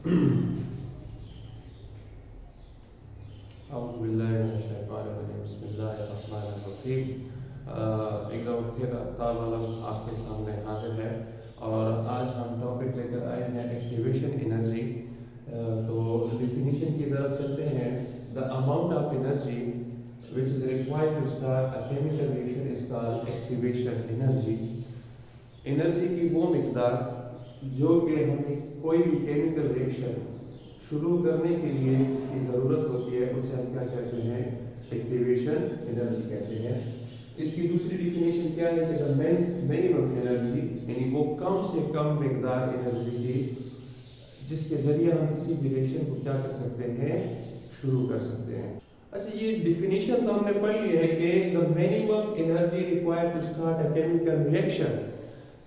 एक दफ़ा फिर अफ्ताब आलम आपके सामने हाजिर है और आज हम टॉपिक लेकर आए हैं एक्टिवेशन एनर्जी। तो डिफिनीशन की तरफ चलते हैं। The amount of energy which is required to start a chemical reaction is called activation energy। Energy की वो मिकदार जो कि हमें कोई भी केमिकल रिएक्शन शुरू करने के लिए इसकी ज़रूरत होती है उसे हम क्या कहते हैं, एक्टिवेशन एनर्जी कहते हैं। इसकी दूसरी डिफिनेशन क्या है कि मिनिमम एनर्जी, यानी वो कम से कम मिकदार एनर्जी की जिसके ज़रिए हम किसी भी रिएक्शन को क्या कर सकते हैं, शुरू कर सकते हैं। अच्छा, ये डिफिनेशन तो हमने पढ़ ली है कि the minimum energy required to start a chemical reaction.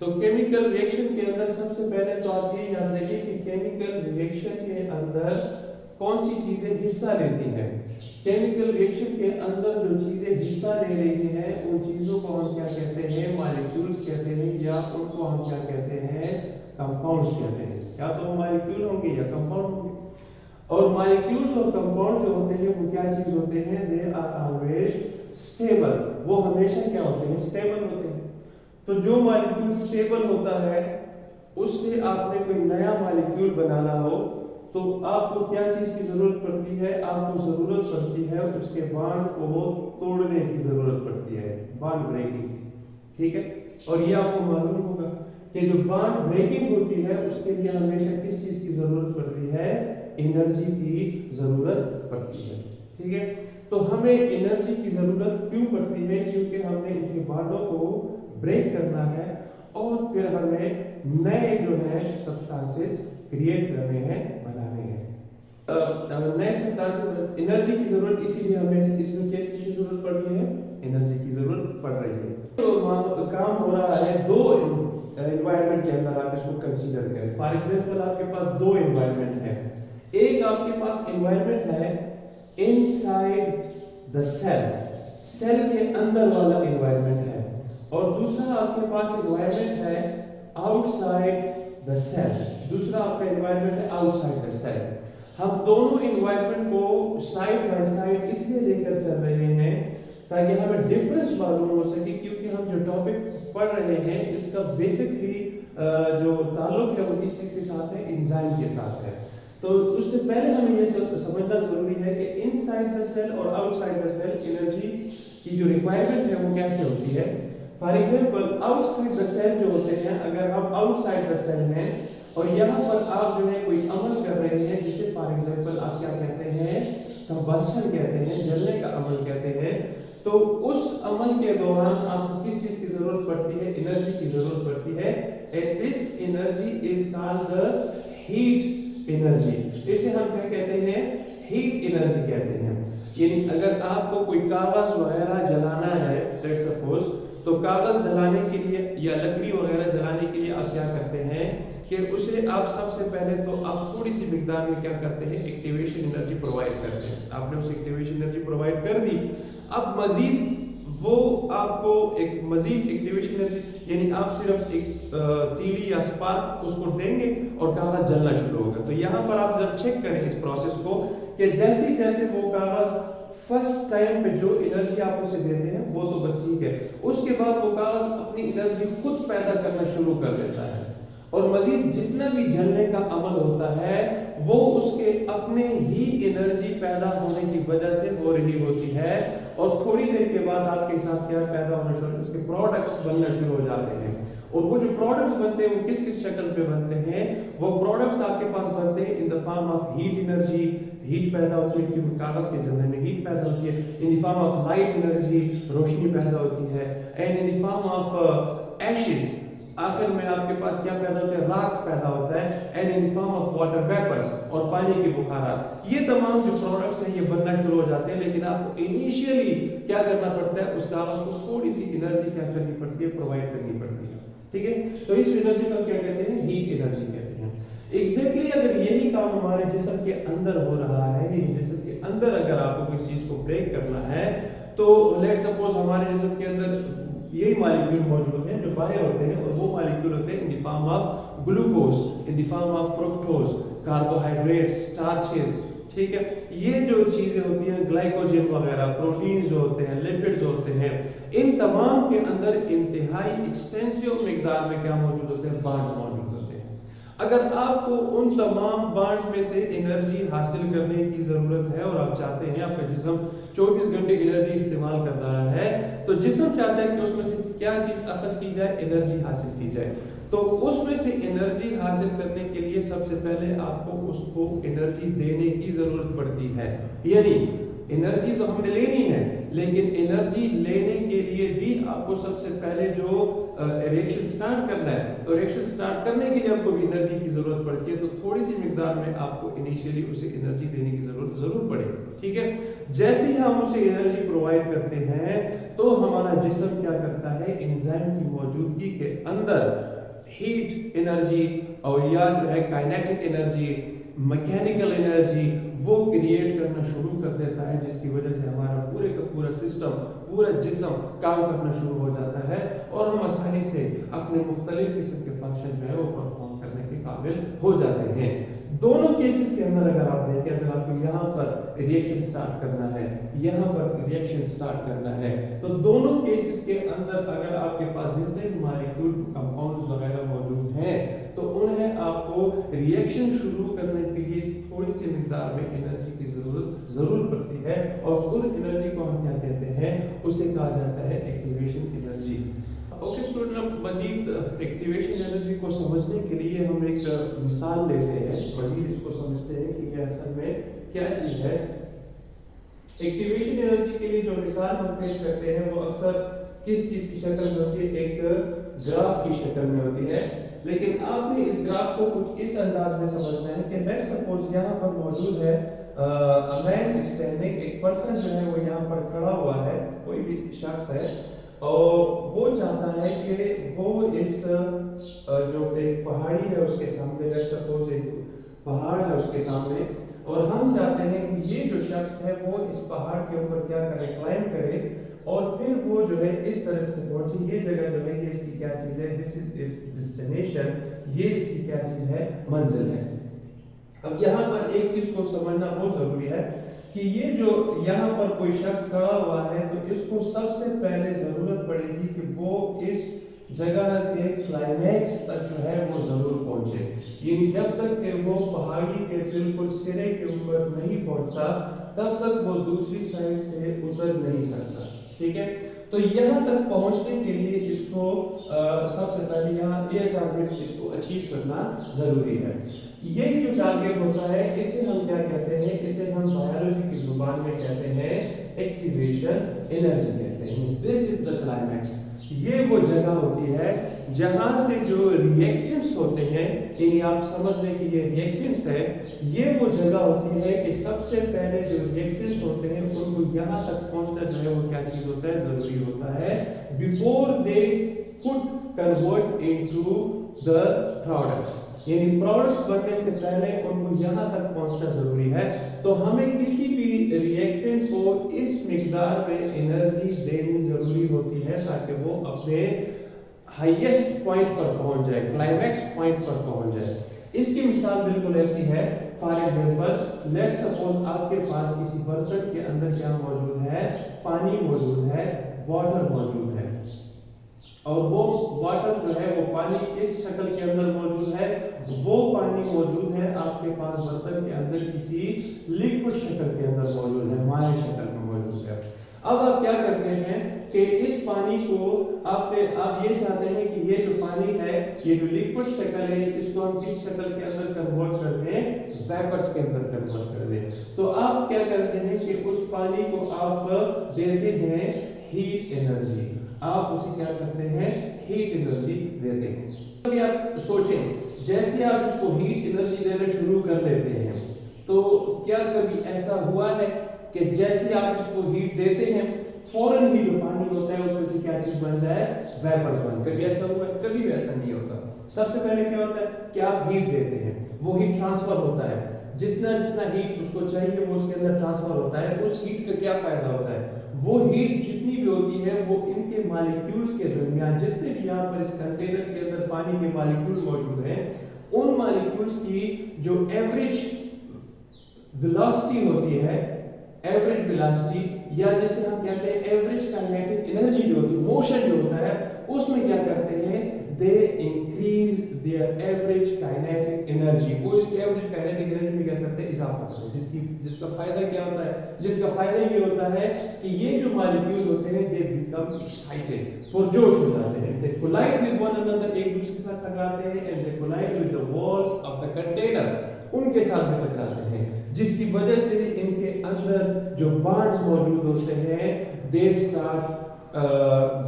तो केमिकल रिएक्शन के अंदर सबसे पहले तो आप ये याद रखिए कि केमिकल रिएक्शन के अंदर कौन सी चीजें हिस्सा लेती हैं। केमिकल रिएक्शन के अंदर जो चीजें हिस्सा ले रही हैं उन चीजों को हम क्या कहते हैं, मॉलिक्यूल्स कहते हैं, या उनको हम क्या कहते हैं, कंपाउंड्स कहते हैं। या तो मॉलिक्यूल होंगे या कंपाउंड होंगे। और मॉलिक्यूल्स और कंपाउंड जो होते हैं वो क्या चीज होते हैं, दे आर ऑलवेज स्टेबल। वो हमेशा क्या होते हैं, स्टेबल होते हैं। तो जो मॉलिक्यूल स्टेबल होता है उससे आपने कोई नया मॉलिक्यूल बनाना हो तो आपको क्या चीज की जरूरत पड़ती है, आपको जरूरत पड़ती है उसके बॉन्ड को तोड़ने की जरूरत पड़ती है, बॉन्ड ब्रेकिंग। ठीक है, और ये आपको मालूम होगा कि जो बॉन्ड ब्रेकिंग होती है उसके लिए हमेशा किस चीज की जरूरत पड़ती है, एनर्जी की जरूरत पड़ती है। ठीक है, तो हमें एनर्जी की जरूरत क्यों पड़ती है, क्योंकि हमने इनके बॉन्डों को ब्रेक करना है और फिर हमें नए जो है सब्सटेंसेस क्रिएट करने हैं, बनाने हैं। नए सब्सटेंसेस, एनर्जी की जरूरत, इसीलिए हमें इसमें किस चीज की जरूरत पड़ रही है, एनर्जी की जरूरत पड़ रही है। तो काम हो रहा है दो एनवायरनमेंट के अंदर, आप इसको कंसीडर करें। फॉर एग्जांपल आपके पास दो एनवायरनमेंट है। एक आपके पास एनवायरनमेंट है इनसाइड द सेल, सेल के अंदर वाला एनवायरनमेंट है, और दूसरा आपके पास एनवायरनमेंट है आउटसाइड द सेल, दूसरा आपका एनवायरनमेंट है आउटसाइड द सेल। हम दोनों एनवायरनमेंट को साइड बाय साइड इसलिए लेकर चल रहे हैं ताकि हमें डिफरेंस मालूम हो सके, क्योंकि हम जो टॉपिक पढ़ रहे हैं इसका बेसिकली जो ताल्लुक है वो किस चीज के साथ है, एंजाइम के साथ है। तो उससे पहले हमें ये समझना जरूरी है कि इनसाइड द सेल और आउटसाइड द सेल एनर्जी की जो रिक्वायरमेंट है वो कैसे होती है। For example outside the cell जो होते हैं, अगर हम आउटसाइड द सेल हैं और यहाँ पर आप जो है कोई अमल कर रहे हैं जिसे फॉर एग्जांपल आप क्या कहते हैं, कंबशन कहते हैं, जलने का अमल कहते हैं, तो उस अमल के दौरान आपको किस चीज की जरूरत पड़ती है, एनर्जी की जरूरत पड़ती है। And this energy is called the heat energy. इसे हम क्या कहते हैं, हीट एनर्जी कहते हैं। यानी अगर आपको कोई कागज वगैरह जलाना है, लेट्स सपोज, तो कागज जलाने के लिए या लकड़ी वगैरह जलाने के लिए आप क्या करते हैं कि उसे आप सबसे पहले तो आप थोड़ी सी मिकदार में क्या करते हैं, एक्टिवेशन एनर्जी प्रोवाइड करते हैं। आपने उसे एक्टिवेशन एनर्जी प्रोवाइड कर दी, अब मजीद वो आपको एक मजीद एक्टिवेशन एनर्जी, यानी आप सिर्फ एक तीली या स्पार्क उसको देंगे और कागज जलना शुरू होगा। तो यहाँ पर आप जरा चेक करें इस प्रोसेस को कि जैसे जैसे वो कागज फर्स्ट टाइम पे जो एनर्जी आप उसे देते हैं वो तो बस ठीक है, उसके बाद वो कागज अपनी एनर्जी खुद पैदा करना शुरू कर देता है, और मजीद जितना भी जलने का अमल होता है वो उसके अपने ही एनर्जी पैदा होने की वजह से हो रही होती है, और थोड़ी देर के बाद आपके साथ क्या पैदा होना शुरू, उसके प्रोडक्ट्स बनना शुरू हो जाते हैं। और वो जो प्रोडक्ट्स बनते हैं वो किस किस शक्ल पे बनते हैं, वो प्रोडक्ट्स आपके पास बनते हैं इन the form of heat energy, heat पैदा होती है क्योंकि कागज के जलने में हीट पैदा होती है, in the form of light energy, रोशनी पैदा होती है, and in the form of ashes, आखिर में आपके पास क्या पैदा होता है, राख पैदा होता है, and in the form of water vapours, और पानी के बुखारात। ये तमाम जो प्रोडक्ट्स हैं ये बनना शुरू हो जाते हैं, लेकिन आपको इनिशियली क्या करना पड़ता है, उस कागज को थोड़ी सी एनर्जी क्या करनी पड़ती है, प्रोवाइड करनी पड़ती है। ठीक है, तो इस एनर्जी को क्या कहते हैं, हीट एनर्जी कहते हैं। एग्जैक्टली अगर यही काम हमारे जिस्म के अंदर हो रहा है, जिस्म के अंदर अगर आपको किसी चीज को ब्रेक करना है, तो लेट्स सपोज हमारे जिस्म के अंदर यही मॉलिक्यूल मौजूद हैं जो बाहर होते हैं, और वो मॉलिक्यूल होते हैं इन the form of glucose, in the form of fructose, carbohydrate, starches, ठीक है। ये जो चीजें होती हैं ग्लाइकोजन वगैरह, प्रोटीन जो होते हैं, लिपिड्स होते हैं, इन तमाम के अंदर इंतहाई एक्सटेंसिव मिकदार में क्या मौजूद होते हैं, बॉन्ड्स मौजूद होते हैं। अगर आपको उन तमाम बॉन्ड में से एनर्जी हासिल करने की जरूरत है और आप चाहते हैं आपका जिस्म 24 घंटे एनर्जी इस्तेमाल कर रहा है, तो जिस्म चाहता है कि उसमें से क्या चीज अखज़ की जाए, एनर्जी हासिल की जाए। तो उसमें से एनर्जी हासिल करने के लिए सबसे पहले आपको उसको एनर्जी देने की जरूरत पड़ती है। यानी एनर्जी तो हमने लेनी है, लेकिन एनर्जी लेने के लिए भी आपको सबसे पहले जो रिएक्शन स्टार्ट करना है, तो रिएक्शन स्टार्ट करने के लिए आपको भी एनर्जी की जरूरत पड़ती है। तो थोड़ी सी मिकदार में आपको इनिशियली उसे एनर्जी देने की जरूरत जरूर पड़ेगी, ठीक है। जैसे ही हम उसे एनर्जी प्रोवाइड करते हैं तो हमारा जिस्म क्या करता है, एंजाइम की मौजूदगी के अंदर हीट एनर्जी और या जो है काइनेटिक एनर्जी, मैकेनिकल एनर्जी वो क्रिएट करना शुरू कर देता है, जिसकी वजह से हमारा पूरे का पूरा सिस्टम, पूरा जिस्म काम करना शुरू हो जाता है और हम आसानी से अपने मुख्तलिफ किस्म के फंक्शन जो है वो परफॉर्म करने के काबिल हो जाते हैं। दोनों केसेस के अंदर अगर आप देखें, अगर आपको यहाँ पर रिएक्शन स्टार्ट करना है, यहाँ पर रिएक्शन स्टार्ट करना है, तो दोनों केसेस के अंदर अगर आपके पास जितने भी मॉलिक्यूल कंपाउंड्स वगैरह मौजूद हैं, तो उन्हें आपको रिएक्शन शुरू करने के लिए थोड़ी सी मिकदार में एनर्जी की जरूरत जरूर पड़ती है, और उस एनर्जी को हम क्या कहते हैं, उसे कहा जाता है एक्टिवेशन एनर्जी। ओके स्टूडेंट, अब मजीद एक्टिवेशन एनर्जी को समझने के लिए हम एक मिसाल लेते हैं, मजीद इसको समझते हैं कि ये असल में क्या चीज है। एक्टिवेशन एनर्जी के लिए जो मिसाल हम पेश करते हैं वो अक्सर किस चीज की शक्ल में होती है, एक ग्राफ की शक्ल में होती है। लेकिन आपने इस ग्राफ को कुछ इस अंदाज में समझना है कि लेट्स सपोज यहाँ पर मौजूद है मैन स्टैंडिंग, एक पर्सन जो है वो यहाँ पर खड़ा हुआ है, कोई भी शख्स है, और वो चाहता है कि वो इस जो एक पहाड़ी है उसके सामने, लेट्स सपोज एक पहाड़ है उसके सामने, और हम चाहते हैं कि ये जो शख्स है वो इस पहाड़ के ऊपर क्या करे, क्लाइंब करे, और फिर वो जो है इस तरफ से पहुंचे। ये जगह जो है ये इसकी क्या चीज है, दिस इज इट्स डेस्टिनेशन, ये इसकी क्या चीज है, मंजिल है। अब यहाँ पर एक चीज को समझना बहुत जरूरी है कि ये जो यहाँ पर कोई शख्स खड़ा हुआ है, तो इसको सबसे पहले जरूरत पड़ेगी कि वो इस जगह के क्लाइमैक्स तक जो है वो जरूर पहुंचे। यानी जब तक कि वो पहाड़ी के बिल्कुल सिरे के ऊपर नहीं पहुंचता, तब तक वो दूसरी साइड से उतर नहीं सकता, ठीक है। तो यहाँ तक पहुंचने के लिए इसको सबसे पहले यहाँ ये टारगेट इसको अचीव करना जरूरी है। यही जो टारगेट होता है इसे हम क्या कहते हैं, इसे हम बायोलॉजी की जुबान में कहते हैं एक्टिवेशन एनर्जी कहते हैं। This is the climax. ये वो जगह होती है जहां से जो रिएक्टेंट्स होते हैं, यानी आप समझ लें कि ये रिएक्टेंट्स है, ये वो जगह होती है कि सबसे पहले जो रिएक्टेंट्स होते हैं उनको यहाँ तक पहुंचना जो है वो क्या चीज होता है, जरूरी होता है, before they could convert into the products. यानी प्रोडक्ट्स बनने से पहले उनको यहाँ तक पहुंचना जरूरी है। तो हमें किसी भी रिएक्टेंट को इस मिकदार में एनर्जी देनी जरूरी होती है ताकि वो अपने हाईएस्ट पॉइंट पर पहुंच जाए, क्लाइमैक्स पॉइंट पर पहुंच जाए। इसकी मिसाल बिल्कुल ऐसी है, फॉर एग्जांपल लेट्स सपोज आपके पास किसी बर्तन के अंदर क्या मौजूद है, पानी मौजूद है, वाटर मौजूद है, और वो वाटर जो है वो पानी किस शक्ल के अंदर मौजूद है, वो पानी मौजूद है आपके पास बर्तन के अंदर किसी लिक्विड शक्ल के अंदर मौजूद है, माया शक्ल में मौजूद है। अब आप क्या करते हैं कि इस पानी को आप ये चाहते हैं कि ये जो पानी है, ये जो लिक्विड शक्ल है, इसको हम किस शक्ल के अंदर कन्वर्ट कर दें, वेपर्स के अंदर कन्वर्ट कर दें। तो आप क्या करते हैं कि उस पानी को आप देते हैं हीट एनर्जी, आप उसे क्या करते हैं, हीट एनर्जी देते हैं। अभी आप सोचें, जैसे आप इसको हीट एनर्जी देना शुरू कर देते हैं, तो क्या कभी ऐसा हुआ है कि जैसे आप इसको हीट देते हैं फौरन ही जो पानी होता है उसमें से क्या चीज बन जाए, वेपर्स बन? कभी ऐसा हुआ है? कभी भी ऐसा नहीं होता। सबसे पहले क्या होता है कि आप हीट देते हैं, वो हीट ट्रांसफर होता है, जितना जितना हीट उसको चाहिए वो उसके अंदर ट्रांसफर होता है। उस हीट का क्या फायदा होता है, वो हीट जितनी भी होती है वो इनके मॉलिक्यूल्स के दरमियान, जितने भी यहाँ पर इस कंटेनर के अंदर पानी के मॉलिक्यूल मौजूद हैं, उन मॉलिक्यूल्स की जो एवरेज वेलोसिटी होती है, एवरेज वेलोसिटी या जिसे हम कहते हैं एवरेज काइनेटिक एनर्जी जो होती है, मोशन जो होता है, उसमें क्या करते हैं, they increase their average kinetic energy. वो इसकी एवरेज काइनेटिक एनर्जी में क्या करते हैं, इजाफा करते हैं, जिसका फायदा क्या होता है, जिसका फायदा ये होता है कि ये जो मॉलिक्यूल होते हैं दे बिकम एक्साइटेड, पुरजोश हो जाते हैं, they collide with one another, एक दूसरे के साथ टकराते हैं, and they collide with the walls of the container, उनके साथ भी टकराते हैं, जिसकी वजह से इनके अंदर जो बॉन्ड्स मौजूद होते हैं दे स्टार्ट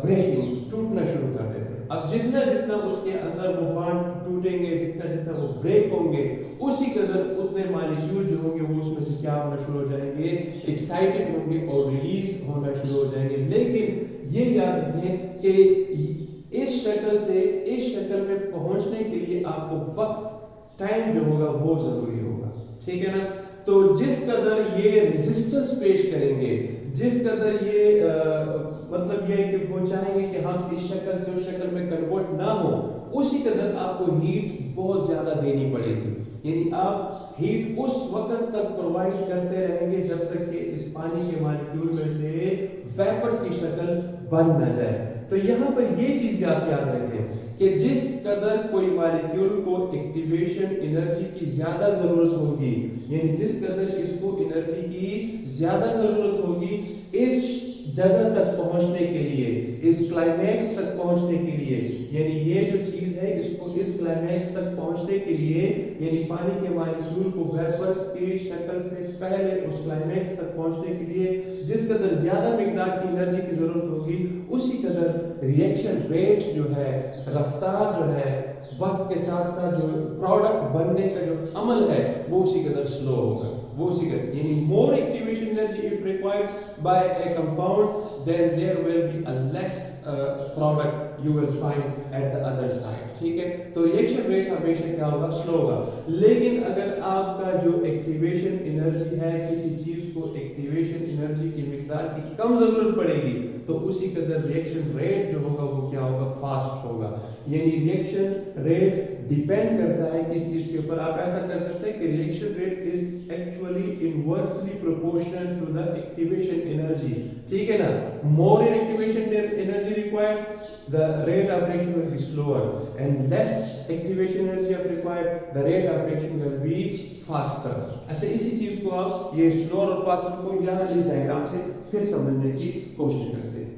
ब्रेकिंग, टूटना शुरू कर देते हैं। अब जितना जितना उसके अंदर वो बॉन्ड टूटेंगे, जितना जितना वो ब्रेक होंगे, उसी कदर उतने मॉलिक्यूल जो होंगे वो उसमें से क्या होना शुरू हो जाएंगे, एक्साइटेड होंगे और रिलीज होना शुरू हो जाएंगे। लेकिन ये याद रखें कि इस शक्ल में पहुंचने के लिए आपको वक्त, टाइम जो होगा वो जरूरी होगा, ठीक है ना। तो जिस कदर ये रेजिस्टेंस पेश करेंगे, जिस कदर ये मतलब ये है कि वो चाहेंगे कि हम इस शक्ल से उस शक्ल में कन्वर्ट ना हो, उसी कदर आपको हीट बहुत ज्यादा देनी पड़ेगी। यानी आप हीट उस वक्त तक प्रोवाइड करते रहेंगे जब तक कि इस पानी के मॉलिक्यूल में से वेपर्स की शक्ल बन ना जाए। तो यहाँ पर ये चीज भी आप याद रखें कि जिस कदर कोई मॉलिक्यूल को एक्टिवेशन एनर्जी की ज्यादा जरूरत होगी, यानी जिस कदर इसको एनर्जी की ज्यादा जरूरत होगी इस जगह तक पहुंचने के लिए, इस क्लाइमैक्स तक पहुंचने के लिए, यानी ये जो चीज है इसको इस क्लाइमैक्स तक पहुंचने के लिए, यानी पानी के मॉलिक्यूल को वेपर्स की शक्ल से पहले उस क्लाइमैक्स तक पहुंचने के लिए जिस कदर ज्यादा मिकदार की एनर्जी की जरूरत होगी, उसी कदर रिएक्शन रेट जो है, रफ्तार जो है, वक्त के साथ साथ जो प्रोडक्ट बनने का जो अमल है वो उसी कदर स्लो होगा, वो उसी कदर, यानी more activation energy if required by a compound then there will be a less product you will find at the other side, ठीक है। तो रिएक्शन रेट हमेशा क्या होगा, स्लो होगा। लेकिन अगर आपका जो एक्टिवेशन एनर्जी है, किसी चीज को एक्टिवेशन एनर्जी की मिकदार की कम जरूरत पड़ेगी, तो उसी कदर रिएक्शन रेट जो होगा वो क्या होगा, फास्ट होगा। यानी रिएक्शन रेट डिपेंड करता है किस चीज के ऊपर। आप ऐसा कर सकते हैं कि reaction rate is actually inversely proportional to the activation energy, ठीक है ना। More activation energy required, the rate of reaction will be slower, and less activation energy of required, the rate of reaction will be faster। अच्छा, इसी चीज को आप ये slower और faster को यहाँ इस डायग्राम से फिर समझने की कोशिश करते हैं।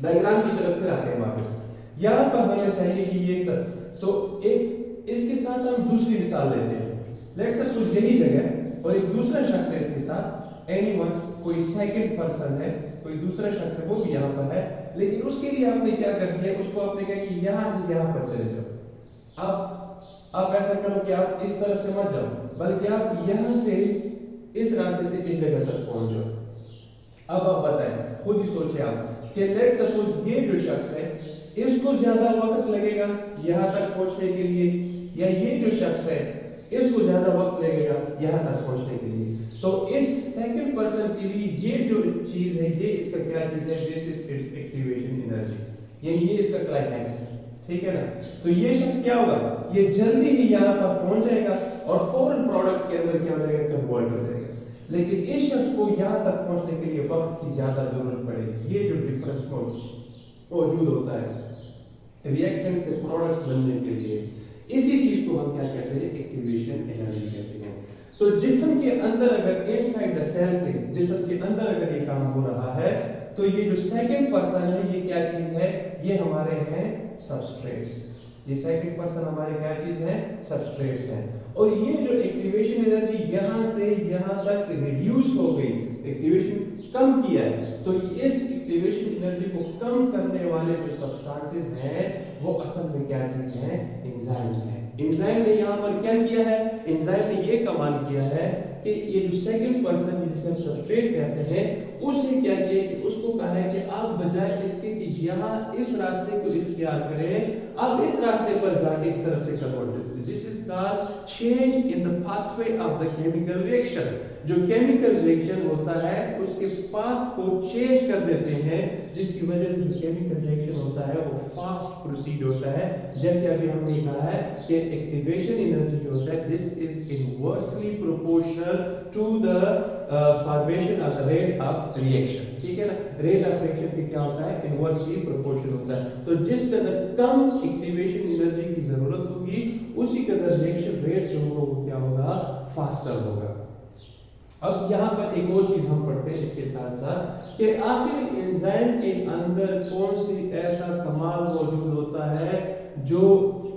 डायग्राम की तरफ फिर आते हैं वापस। यहाँ पर हमें चाहिए कि ये सब, तो एक इसके साथ हम दूसरी मिसाल लेते हैं। लेट्स सपोज यही जगह और एक दूसरा शख्स है इसके साथ, एनीवन, कोई सेकंड पर्सन है, कोई दूसरा शख्स है, वो भी यहाँ पर है, लेकिन उसके लिए आपने क्या कर दिया, उसको आपने कहा कि यहाँ से यहाँ पर चले जाओ। अब आप ऐसा करो कि आप इस तरफ से मत जाओ, बल्कि आप यहाँ से इस रास्ते से इस जगह तक पहुंच जाओ। अब आप बताएं, खुद ही सोचे आप कि लेट्स सपोज ये जो शख्स है इसको ज्यादा वक्त लगेगा यहाँ तक पहुंचने के लिए, या ये जो शख्स है इसको ज्यादा वक्त लगेगा यहाँ तक पहुंचने के लिए। तो इस सेकंड पर्सन के लिए ये जो चीज है, ये इसका क्या चीज है, this is it's activation energy, यानी ये इसका क्लाइमैक्स है, ठीक है ना। तो ये शख्स क्या होगा, ये जल्दी ही यहाँ पर पहुंच जाएगा और फौरन प्रोडक्ट के अंदर क्या हो जाएगा, कन्वर्ट हो जाएगा। लेकिन इस शख्स को यहाँ तक पहुंचने के लिए वक्त की ज्यादा जरूरत पड़ेगी। ये जो डिफरेंस मौजूद होता है रिएक्टेंट से प्रोडक्ट्स बनने के लिए, इसी चीज को हम क्या कहते हैं, एक्टिवेशन एनर्जी कहते हैं। तो जिस्म के अंदर अगर इनसाइड द सेल के जिस्म के अंदर अगर ये काम हो रहा है, तो ये जो सेकंड पर्सन है ये क्या चीज है, ये हमारे हैं सबस्ट्रेट्स। ये सेकंड पर्सन हमारे क्या चीज है, सबस्ट्रेट्स हैं। और ये जो एक्टिवेशन एनर्जी यहाँ से यहाँ तक रिड्यूस हो गई, एक्टिवेशन कम किया है, तो इस एक्टिवेशन एनर्जी को कम करने वाले जो सब्सटेंसेस हैं वो असल में क्या चीज है, एंजाइम्स हैं। एंजाइम ने यहाँ पर क्या किया है, एंजाइम ने ये कमाल किया है कि ये जो सेकंड पर्सन जिसे हम सबस्ट्रेट कहते हैं, उसने क्या किया कि उसको कहा है कि आप बजाय इसके कि यहाँ इस रास्ते को इख्तियार करें, आप इस रास्ते पर जाके इस तरफ से convert this is called change in the pathway of the chemical reaction. जो केमिकल रिएक्शन होता है उसके पाथ को चेंज कर देते हैं, जिसकी वजह से जो केमिकल रिएक्शन होता है वो फास्ट प्रोसीड होता है। जैसे अभी हमने कहा है कि एक्टिवेशन एनर्जी जो होता है this is inversely proportional to the formation of the rate of reaction. ठीक है ना, रेट ऑफ रिएक्शन की क्या होता है, इनवर्सली प्रोपोर्शनल होता है। तो जिस कदर कम एक्टिवेशन एनर्जी की जरूरत होगी उसी कदर रिएक्शन रेट जो होगा वो क्या होगा, फास्टर होगा। अब यहाँ पर एक और चीज हम पढ़ते हैं इसके साथ साथ कि आखिर एंजाइम के अंदर कौन सी ऐसा कमाल मौजूद होता है जो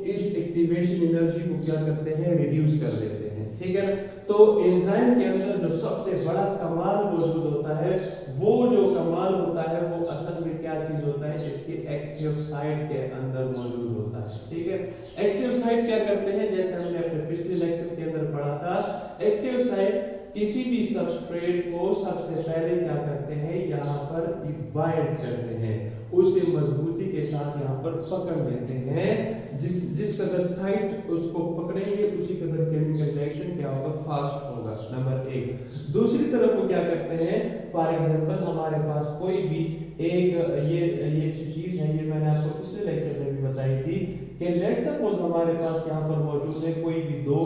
इस एक्टिवेशन एनर्जी को क्या करते हैं, रिड्यूस कर देते हैं। ठीक है ना, तो एंजाइम के अंदर जो सबसे बड़ा कमाल मौजूद होता है वो जो कमाल होता है वो असल में क्या चीज होता है, इसके एक्टिव साइट के अंदर मौजूद होता है। ठीक है, एक्टिव साइट क्या करते हैं, जैसे हमने अपने पिछले लेक्चर के अंदर पढ़ा था, एक्टिव साइट किसी भी सबस्ट्रेट को सबसे पहले क्या करते हैं, यहाँ पर बाइंड करते हैं, उसे मजबूती के साथ यहाँ पर पकड़ लेते हैं। जिस कदर टाइट उसको पकड़ेंगे उसी कदर केमिकल रिएक्शन क्या होगा, फास्ट होगा। नंबर एक। दूसरी तरफ वो क्या करते हैं, फॉर एग्जांपल हमारे पास कोई भी एक ये चीज है, ये मैंने आपको पिछले लेक्चर में भी बताई थी कि लेट्स सपोज हमारे पास यहाँ पर मौजूद है कोई भी दो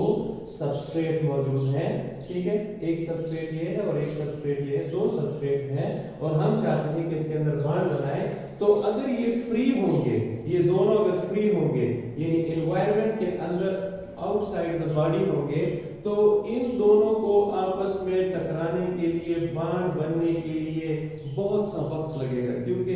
सबस्ट्रेट मौजूद है। ठीक है, एक सबस्ट्रेट ये है और एक सबस्ट्रेट ये है, दो सबस्ट्रेट है और हम चाहते हैं कि इसके अंदर बॉन्ड बनाए। तो अगर ये फ्री होंगे, ये दोनों अगर फ्री होंगे यानी एनवायरनमेंट के अंदर आउटसाइड द बॉडी होंगे, तो इन दोनों को आपस में टकराने के लिए, बॉन्ड बनने के लिए बहुत सा वक्त लगेगा, क्योंकि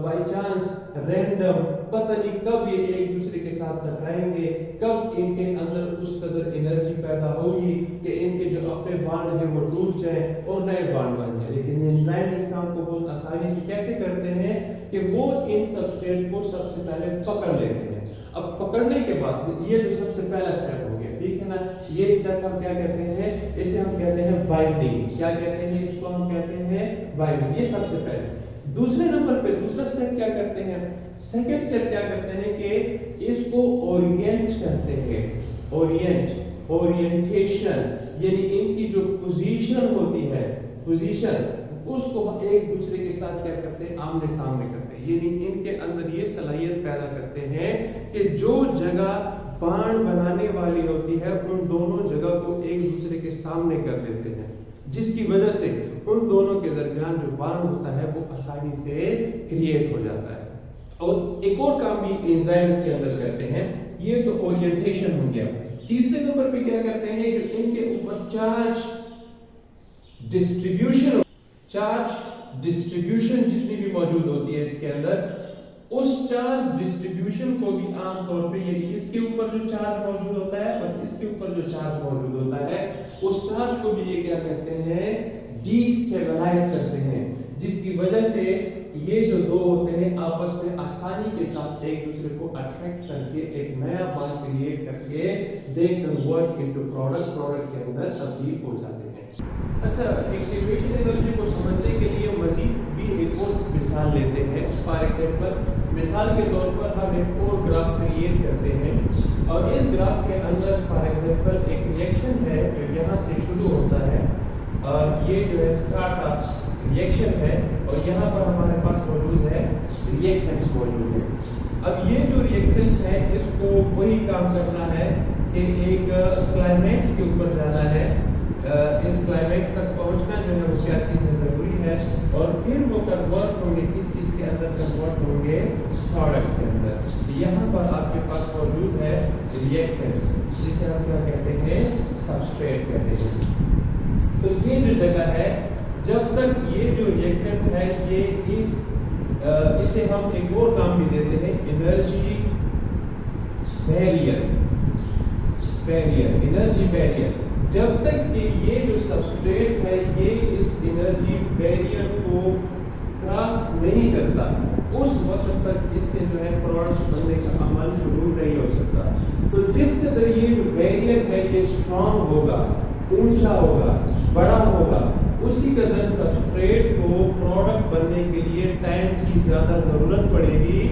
बाय चांस रैंडम पता नहीं कब ये एक दूसरे के साथ टकराएंगे, कब इनके अंदर उस कदर एनर्जी पैदा होगी कि इनके जो अपने बॉन्ड है वो टूट जाए और नए बॉन्ड बन जाए। लेकिन एंजाइम इस काम को बहुत आसानी से कैसे करते हैं कि वो इन सबस्ट्रेट को सबसे पहले पकड़ लेते हैं। अब पकड़ने के बाद ये जो सबसे पहला स्टेप हो गया, ठीक है ना, ये स्टेप हम क्या कहते हैं, इसे हम कहते हैं बाइंडिंग। क्या कहते हैं इसको, हम कहते हैं बाइंडिंग। ये सबसे पहले। दूसरे नंबर पे दूसरा स्टेप क्या करते हैं, सेकंड स्टेप क्या करते हैं कि इसको ओरिएंट करते हैं। ओरिएंटेशन यानी इनकी जो पोजीशन होती है, पोजीशन उसको एक दूसरे के साथ क्या करते हैं, आमने सामने करते हैं। यानी इनके अंदर ये सलाहियत पैदा करते हैं कि जो जगह बाण बनाने वाली होती है उन दोनों जगह को एक दूसरे के सामने कर देते हैं, जिसकी वजह से उन दोनों के दरमियान जो बाण होता है वो आसानी से क्रिएट हो जाता है। और एक और काम भी एंजाइम्स के अंदर करते हैं, ये तो ओरिएंटेशन हो गया। तीसरे नंबर पे क्या करते हैं, जो इनके ऊपर चार्ज डिस्ट्रीब्यूशन जितनी भी मौजूद होती है इसके अंदर, उस चार्ज डिस्ट्रीब्यूशन को भी आमतौर पे ये इसके ऊपर जो चार्ज मौजूद होता है और इसके ऊपर जो चार्ज मौजूद होता है उस चार्ज को भी ये क्या करते हैं, डिस्टेबलाइज करते हैं, जिसकी वजह से ये जो दो होते हैं आपस में आसानी के साथ एक दूसरे को अट्रैक्ट करके एक नया बॉन्ड क्रिएट करके दे कन्वर्ट इनटू प्रोडक्ट के अंदर तब्दील हो जाते हैं। अच्छा, एक्टिवेशन एनर्जी को समझने के लिए मजीद भी एक और मिसाल लेते हैं। फॉर एग्जांपल, मिसाल के तौर पर हम एक और ग्राफ क्रिएट करते हैं और इस ग्राफ के अंदर फॉर एग्जांपल एक रिएक्शन है जो यहाँ से शुरू होता है और ये जो है स्टार्ट ऑफ रिएक्शन है और यहाँ पर हमारे पास मौजूद है रिएक्टेंट्स मौजूद है। अब ये जो रिएक्टेंट्स है इसको वही काम करना है कि एक क्लाइमैक्स के ऊपर जाना है, इस क्लाइमैक्स तक पहुंचना जो है वो क्या चीज़ है, ज़रूरी है, और फिर वो कन्वर्ट होंगे किस चीज़ के अंदर, कन्वर्ट होंगे प्रोडक्ट्स के अंदर। यहाँ पर आपके पास मौजूद है रिएक्टेंट्स जिसे हम क्या कहते हैं, सबस्ट्रेट कहते हैं। तो ये जो जगह है, जब तक ये जो रिएक्टेंट है ये इसे हम एक और नाम भी देते हैं, एनर्जी बैरियर, एनर्जी बैरियर। जब तक कि ये जो सबस्ट्रेट है ये इस एनर्जी बैरियर को क्रॉस नहीं करता, उस वक्त तक इससे जो है प्रोडक्ट बनने का अमल शुरू नहीं हो सकता। तो जिस तरह ये जो बैरियर है ये स्ट्रांग होगा, ऊंचा होगा, बड़ा होगा, उसी कदर सबस्ट्रेट को प्रोडक्ट बनने के लिए टाइम की ज्यादा जरूरत पड़ेगी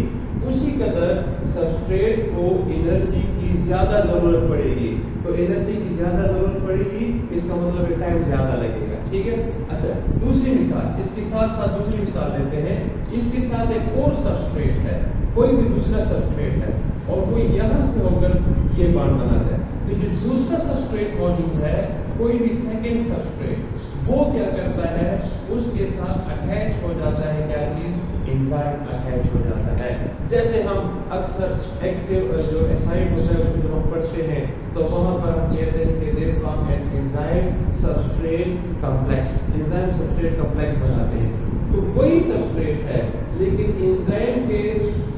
उसी कदर सबस्ट्रेट को एनर्जी की ज़्यादा ज़रूरत पड़ेगी। तो एनर्जी की ज़्यादा ज़रूरत पड़ेगी, इसका मतलब टाइम ज़्यादा लगेगा। ठीक है। अच्छा, दूसरी मिसाल, इसके साथ साथ दूसरी मिसाल लेते हैं। इसके साथ एक और सबस्ट्रेट है, कोई भी दूसरा सबस्ट्रेट है, और वो यहाँ से होकर ये बॉन्ड बनाता है। तो जो दूसरा सबस्ट्रेट मौजूद है, कोई भी सेकेंड सबस्ट्रेट, वो क्या करता है, उसके साथ अटैच हो जाता है। क्या चीज़? एंजाइम अटैच हो जाता है। जैसे हम अक्सर एक्टिव जो एसाइड होता है उसको जब हम पढ़ते हैं तो वहाँ पर हम कहते हैं कि they form an enzyme substrate complex, enzyme substrate complex बनाते हैं। तो वही सबस्ट्रेट है, लेकिन एंजाइम के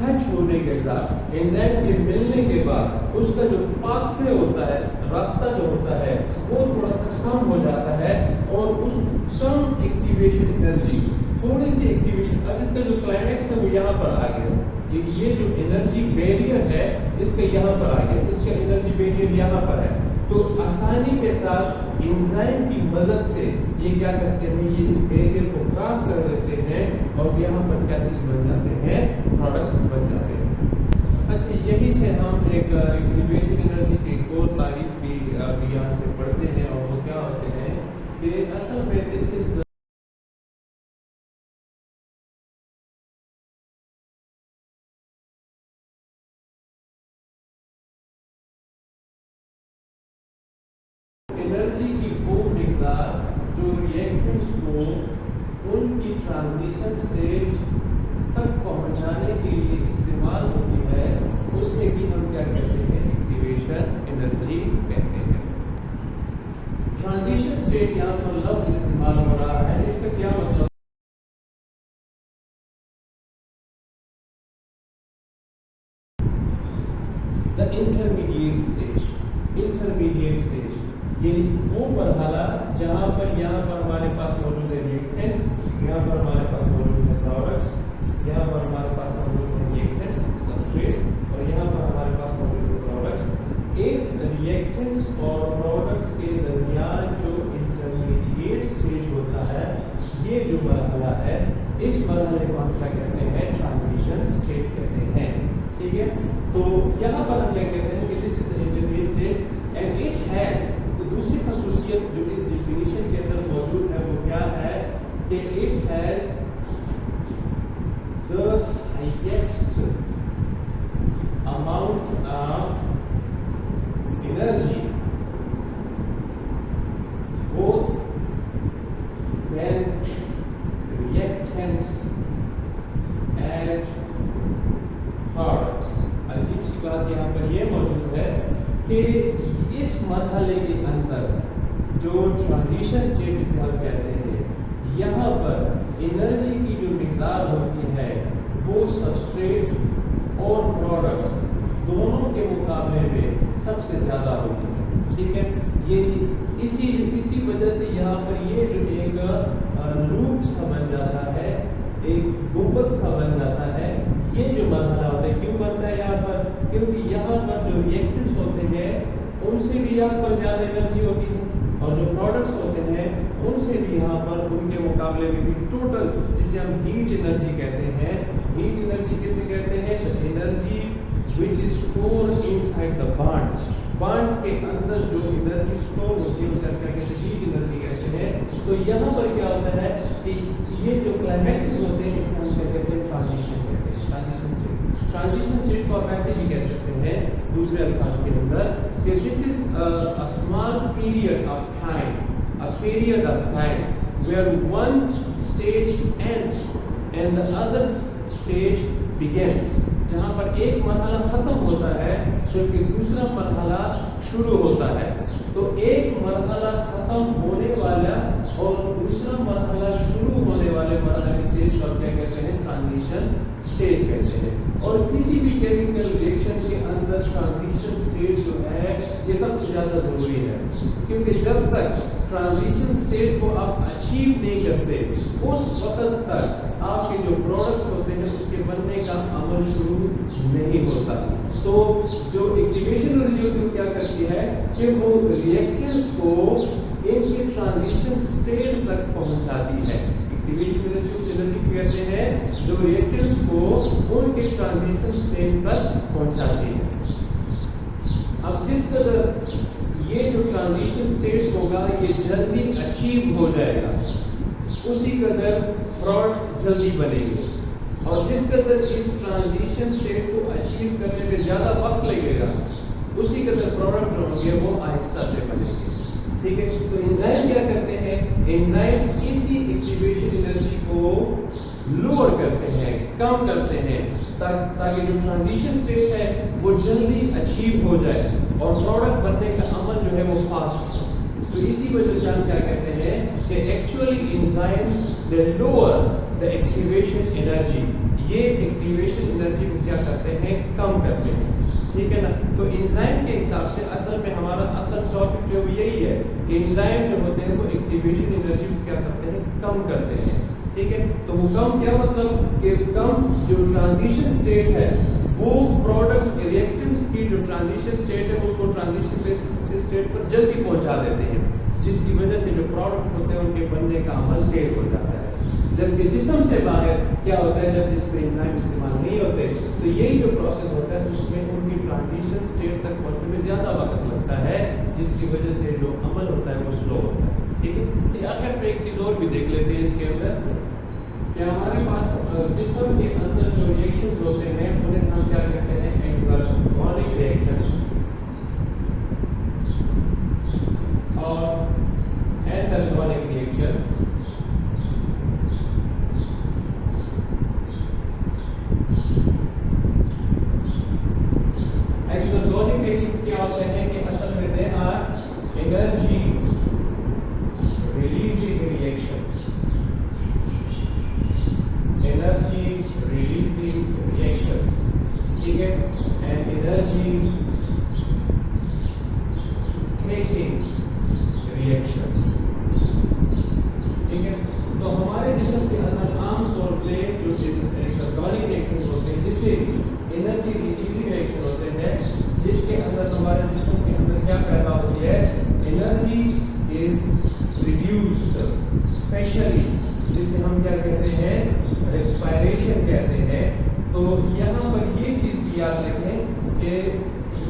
टच होने के साथ, एंजाइम के मिलने के बाद उसका जो पाथवे होता है, रास्ता जो होता है, वो थोड़ा सा कम हो जाता है, और उस कम एक्टिवेशन एनर्जी, थोड़ी सी एक्टिवेशन, अब इसका जो क्लाइमेक्स है वो यहाँ पर आ गया। ये जो एनर्जी बैरियर है इसका यहाँ पर आ गया, इसका एनर्जी बैरियर यहाँ पर है। तो आसानी के साथ एंजाइम की मदद से ये क्या करते हैं, ये इस बैरियर को क्रॉस कर देते हैं, और यहाँ पर क्या चीज़ बन जाते हैं, प्रोडक्ट्स बन जाते हैं। अच्छा, यही से हम एक एक्टिवेशन एनर्जी की एक और तारीफ भी यहाँ से पढ़ते हैं, और वो क्या होते हैं कि असल में दिस इज एनर्जी की वो मिकदार जो रिएक्टेंट्स को उनकी ट्रांजिशन स्टेज तक पहुंचाने के लिए इस्तेमाल होती है, उसमें भी हम क्या कहते हैं, एक्टिवेशन एनर्जी कहते हैं। ट्रांजिशन स्टेट यहाँ पर लफ्ज इस्तेमाल हो रहा है, इसका क्या मतलब? The intermediate stage, intermediate stage यानी वो मरहला जहाँ पर यहाँ पर हमारे पास मौजूद है रिएक्टेंट्स, यहाँ पर हमारे पास मौजूद है प्रोडक्ट्स, यहाँ पर हमारे पास मौजूद है रिएक्टेंट्स सबस्ट्रेट्स, और यहाँ पर हमारे पास मौजूद है प्रोडक्ट्स। एक रिएक्टेंट्स और प्रोडक्ट्स के दरमियान जो इंटरमीडिएट स्टेज होता है, ये जो मरहला है, इस मरहले को हम क्या कहते हैं, ट्रांजिशन स्टेट कहते हैं। ठीक है। तो यहाँ पर हम क्या कहते हैं कि this is the intermediate state and it has, दूसरी खसूसियत जो इस डिफिनीशन के अंदर मौजूद है वो क्या है कि it has the highest amount of energy both then reactants and products. अजीब सी बात यहाँ पर ये मौजूद है कि इस मरहले के अंदर जो ट्रांजिशन स्टेट जिसे हम कहते हैं, यहाँ पर एनर्जी की जो मिकदार होती है वो सबस्ट्रेट और प्रोडक्ट्स दोनों के मुकाबले में सबसे ज़्यादा होती है। ठीक है। ये इसी वजह से यहाँ पर ये जो एक लूप सा बन जाता है, एक गुंबद सा बन जाता है। ये जो मरहला होता है क्यों बनता है यहाँ पर, क्योंकि यहाँ पर जो रिएक्टेंट्स होते हैं उनसे भी यहाँ पर ज़्यादा एनर्जी होती है, और जो प्रोडक्ट्स होते हैं उनसे भी यहाँ पर उनके मुकाबले में भी टोटल, जिसे हम हीट एनर्जी कहते हैं, हीट एनर्जी किसे कहते हैं, energy which is store inside the bonds, bonds के अंदर जो एनर्जी स्टोर होती है उसे हम क्या कहते हैं, हीट एनर्जी कहते हैं। तो यहाँ पर क्या होता है कि ये जो क्लाइमैक्स होते हैं इसे हम क्या कहते हैं, ट्रांजिशन कहते हैं, ट्रांजिशन स्टेट। ट्रांजिशन स्टेट को आप ऐसे भी कह सकते हैं दूसरे अल्फाज के अंदर कि this is a small period of time, a period of time where one stage ends and the other stage begins, जहाँ पर एक मरहला ख़त्म होता है जबकि दूसरा मरहला शुरू होता है। तो एक मरहला ख़त्म होने वाला और दूसरा मरहला शुरू होने वाले मरहले स्टेज को क्या कहते हैं, ट्रांजिशन स्टेज कहते हैं। और किसी भी केमिकल रिएक्शन के अंदर ट्रांजिशन स्टेज जो है ये सबसे ज़्यादा ज़रूरी है, क्योंकि जब तक ट्रांजिशन स्टेट को आप अचीव नहीं करते उस वक्त तक आपके जो प्रोडक्ट्स होते हैं उसके बनने का अमल शुरू नहीं होता। तो जो एक्टिवेशन एनर्जी होती है क्या करती है कि वो रिएक्टेंट्स को इनके ट्रांजिशन स्टेट तक पहुंचाती है। एक्टिवेशन एनर्जी उस एनर्जी को कहते हैं जो रिएक्टेंट्स को उनके ट्रांजिशन स्टेट पर पहुंचाती है। अब जिस कदर ये जो ट्रांजिशन स्टेट होगा ये जल्दी अचीव हो जाएगा, उसी कदर प्रोडक्ट्स जल्दी बनेंगे, और जिस कदर इस ट्रांजिशन स्टेट को अचीव करने में ज़्यादा वक्त लगेगा, उसी कदर प्रोडक्ट जो होंगे वो आहिस्ता से बनेंगे। ठीक है, तो एंजाइम क्या करते हैं, एंजाइम इसी एक्टिवेशन एनर्जी को लोअर करते हैं, कम करते हैं, ताकि जो ट्रांजिशन स्टेट है वो जल्दी अचीव हो जाए और प्रोडक्ट बनने का अमल जो है वो फास्ट हो। तो इसी वजह से हम क्या कहते हैं कि actually enzymes they lower the activation energy, ये एक्टिवेशन एनर्जी को क्या करते हैं, कम करते हैं। ठीक है ना, तो एंजाइम के हिसाब से असल में हमारा असल टॉपिक जो यही है कि एंजाइम जो होते हैं वो एक्टिवेशन एनर्जी को क्या करते हैं, कम करते हैं। ठीक है, तो वो कम क्या मतलब कि कम जो ट्रांजिशन स्टेट है वो प्रोडक्ट रिएक्टेंट्स की जो ट्रांजिशन स्टेट है उसको ट्रांजिशन स्टेट पर जल्दी पहुंचा देते हैं, जिसकी वजह से जो प्रोडक्ट होते हैं उनके बनने का अमल तेज हो जाता है। जबकि जिस्म से बाहर क्या होता है, जब जिसमें एंजाइम इस्तेमाल नहीं होते तो यही जो प्रोसेस होता है उसमें उनकी ट्रांजिशन स्टेट तक पहुंचने में ज़्यादा वक्त लगता है, जिसकी वजह से जो अमल होता है वो स्लो होता है। ठीक है, आखिर में एक चीज़ और भी देख लेते हैं इसके अंदर कि हमारे पास जिस्म के अंदर जो रिएक्शंस होते हैं उन्हें हम क्या कहते हैं, एक्सर्गोनिक रिएक्शंस और एंडर्गोनिक रिएक्शन। एक्सर्गोनिक रिएक्शंस क्या होते हैं कि असल में they are energy releasing reactions, energy releasing reactions. ठीक है, एंड एनर्जी टेकिंग रिएक्शंस। ठीक है, तो हमारे जिस्म के अंदर आमतौर पे जो एक्सर्गोनिक रिएक्शंस होते हैं, जितने भी एनर्जी रिलीजिंग रिएक्शन होते हैं, जिनके अंदर हमारे जिस्म के अंदर क्या पैदा होती है, एनर्जी इज रिड्यूस्ड, स्पेशली जिसे हम क्या कहते हैं, रेस्पिरेशन कहते हैं। तो यहाँ पर ये चीज़ भी याद रखें कि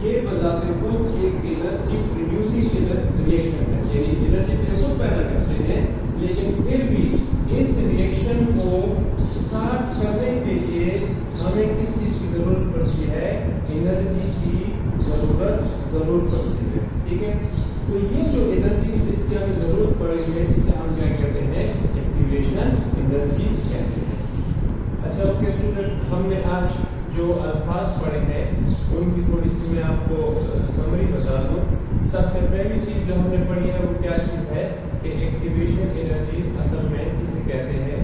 ये बजाते खुद एक एनर्जी प्रोड्यूसिंग रिएक्शन है, यानी एनर्जी खुद पैदा करते हैं, लेकिन फिर भी इस रिएक्शन को स्टार्ट करने के लिए हमें किस चीज़ की ज़रूरत पड़ती है, एनर्जी की ज़रूरत पड़ती है। ठीक है, तो ये जो एनर्जी जिसकी हमें ज़रूरत पड़ रही है इसे हम क्या कहते हैं, एक्टिवेशन एनर्जी कहते हैं। अच्छा ओके स्टूडेंट, हमने आज जो अल्फाज पढ़े हैं उनकी थोड़ी सी मैं आपको समरी बता दूँ। सबसे पहली चीज़ जो हमने पढ़ी है वो क्या चीज़ है कि एक्टिवेशन एनर्जी असल में किसे कहते हैं।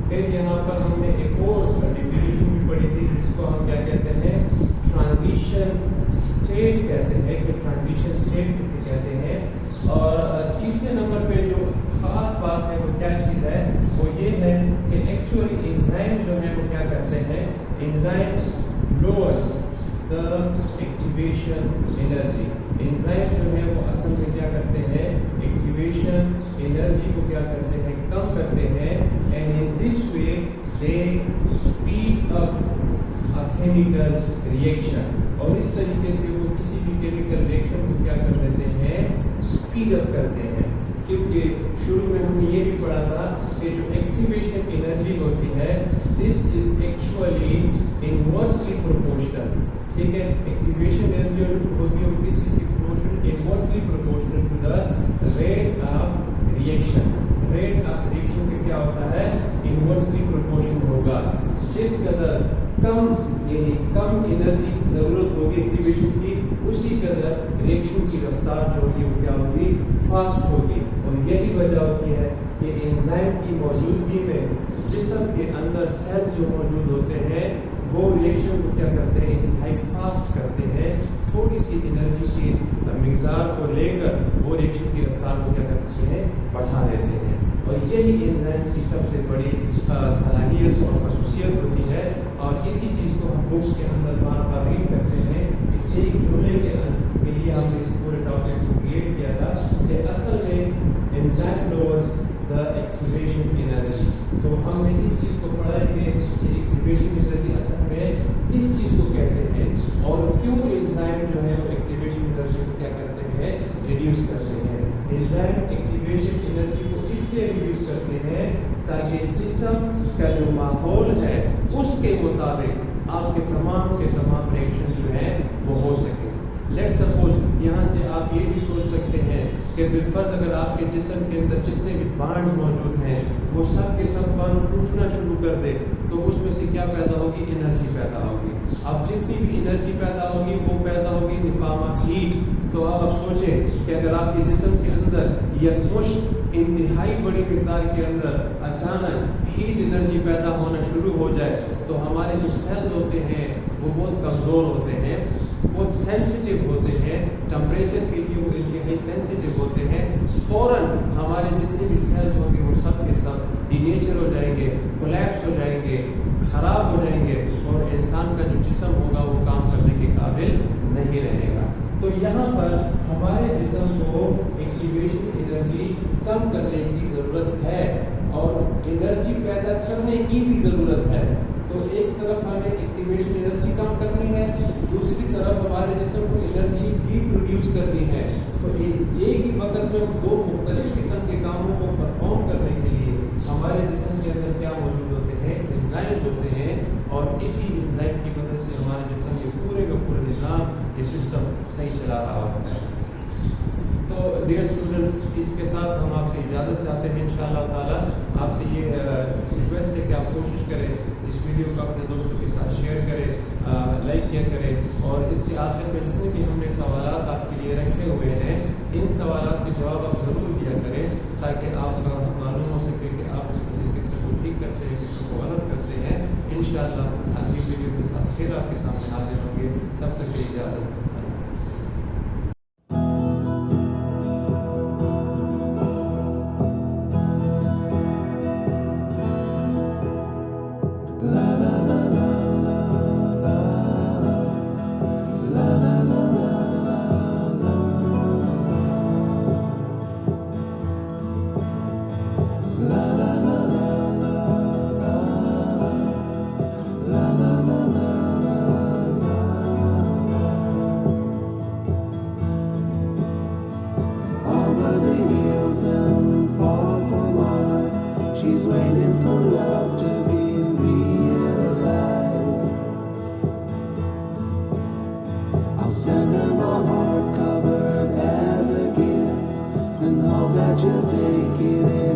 फिर यहाँ पर हमने एक और डिफिनेशन भी पढ़ी थी जिसको हम क्या कहते हैं, ट्रांजिशन स्टेट कहते हैं, कि ट्रांजिशन स्टेट किसे कहते हैं। और तीसरे नंबर पे जो खास बात है वो क्या चीज़ है, वो ये है कि एक्चुअली एंजाइम जो है वो क्या करते हैं, enzymes lowers the activation energy. Enzyme जो है वो असल में क्या करते हैं, एक्टिवेशन एनर्जी को क्या करते हैं, कम करते हैं, and in this way they speed up a chemical reaction. और इस तरीके से वो किसी भी केमिकल रिएक्शन को क्या कर देते हैं, स्पीड अप करते हैं। क्योंकि शुरू में हमने ये भी पढ़ा था कि जो एक्टिवेशन एनर्जी होती है this is actually inversely proportional. ठीक है, एक्टिवेशन एनर्जी होती है किस चीज़ की proportional, inversely proportional to the rate of reaction. Rate of reaction का क्या होता है, इनवर्सली प्रोपोर्शनल होगा। जिस कदर कम यानी कम एनर्जी की ज़रूरत होगी एक्टिवेशन की, उसी कदर रिएक्शन की रफ्तार जो होगी वो क्या होगी, फास्ट होगी। और यही वजह होती है कि एंजाइम की मौजूदगी में जिस्म के अंदर सेल्स जो मौजूद होते हैं वो रिएक्शन को क्या करते हैं, इंतहाई फास्ट करते हैं। थोड़ी सी एनर्जी की मिकदार को लेकर वो रिएक्शन की रफ्तार को क्या करते हैं, बढ़ा देते हैं। और यही एंजाइम की सबसे बड़ी सलाहियत और खसूसियत होती है। और इसी चीज़ को हम बुक्स के अंदर बार बार रीड करते हैं। इस एक जुमले के लिए हमने इस पूरे टॉपिक को क्रिएट किया था कि असल में enzyme lowers the activation energy. تو ہم نے اس چیز کو پڑھا ہے کہ یہ ایکٹیویشن انرجی اصل میں کس چیز کو کہتے ہیں اور کیوں انزائم جو ہے وہ ایکٹیویشن انرجی کو کیا کرتے ہیں، ریڈیوس کرتے ہیں. انزائم ایکٹیویشن انرجی کو اس لیے ریڈیوس کرتے ہیں تاکہ جسم کا جو ماحول ہے اس کے مطابق آپ کے تمام ریئیکشن جو ہیں وہ ہو سکے. لیٹ سپوز یہاں سے آپ یہ بھی سوچ سکتے ہیں کہ بالفرض اگر آپ کے جسم کے اندر جتنے بھی بانڈ موجود ہیں وہ سب کے سب بانڈ ٹوٹنا شروع کر دے تو اس میں سے کیا پیدا ہوگی، انرجی پیدا ہوگی. اب جتنی بھی انرجی پیدا ہوگی وہ پیدا ہوگی ان دی فارم آف ہیٹ. تو اب آپ سوچیں کہ اگر آپ کے جسم کے اندر یکمشت انتہائی بڑی مقدار کے اندر اچانک ہیٹ انرجی پیدا ہونا شروع ہو جائے تو ہمارے جو سیلز ہوتے ہیں وہ بہت کمزور ہوتے ہیں، بہت سینسیٹیو ہوتے ہیں، ٹمپریچر کے لیے وہ انتہائی سینسیٹیو ہوتے ہیں. فوراً ہمارے جتنے بھی سیلز ہوں گے وہ سب کے سب ڈی نیچر ہو جائیں گے، کولیپس ہو جائیں گے، خراب ہو جائیں گے اور انسان کا جو جسم ہوگا وہ کام کرنے کے قابل نہیں رہے گا. تو یہاں پر ہمارے جسم کو ایکٹیویشن انرجی کم کرنے کی ضرورت ہے اور انرجی پیدا کرنے کی بھی ضرورت ہے. تو ایک طرف ہمیں ایکٹیویشن انرجی کم کرنی ہے، دوسری طرف ہمارے جسم کو انرجی بھی پروڈیوس کرنی ہے. تو ایک ہی وقت میں دو مختلف قسم کے کاموں کو پرفارم کرنے کے لیے ہمارے جسم کے اندر کیا موجود ہوتے ہیں، انزائمز ہوتے ہیں اور اسی انزائم کی وجہ سے ہمارے جسم کے پورے کا پورا نظام، یہ سسٹم صحیح چلا رہا ہوتا ہے. تو ڈیئر اسٹوڈنٹ، اس کے ساتھ ہم آپ سے اجازت چاہتے ہیں. انشاءاللہ تعالیٰ آپ سے یہ ریکویسٹ ہے کہ آپ کوشش کریں اس ویڈیو کو اپنے دوستوں کے ساتھ شیئر کریں، لائک کیا کریں اور اس کے آخر میں جتنے بھی ہم نے سوالات آپ کے لیے رکھے ہوئے ہیں ان سوالات کے جواب آپ ضرور دیا کریں تاکہ آپ کا معلوم ہو سکے کہ آپ اس میں سے کتنے کو ٹھیک کرتے ہیں، کتنے کو غلط کرتے ہیں. انشاءاللہ اگلی ویڈیو کے ساتھ پھر آپ کے سامنے حاضر ہوں گے. تب تک کی اجازت. She's waiting for love to be realized. I'll send her my heart covered as a gift and hope that you'll take it in.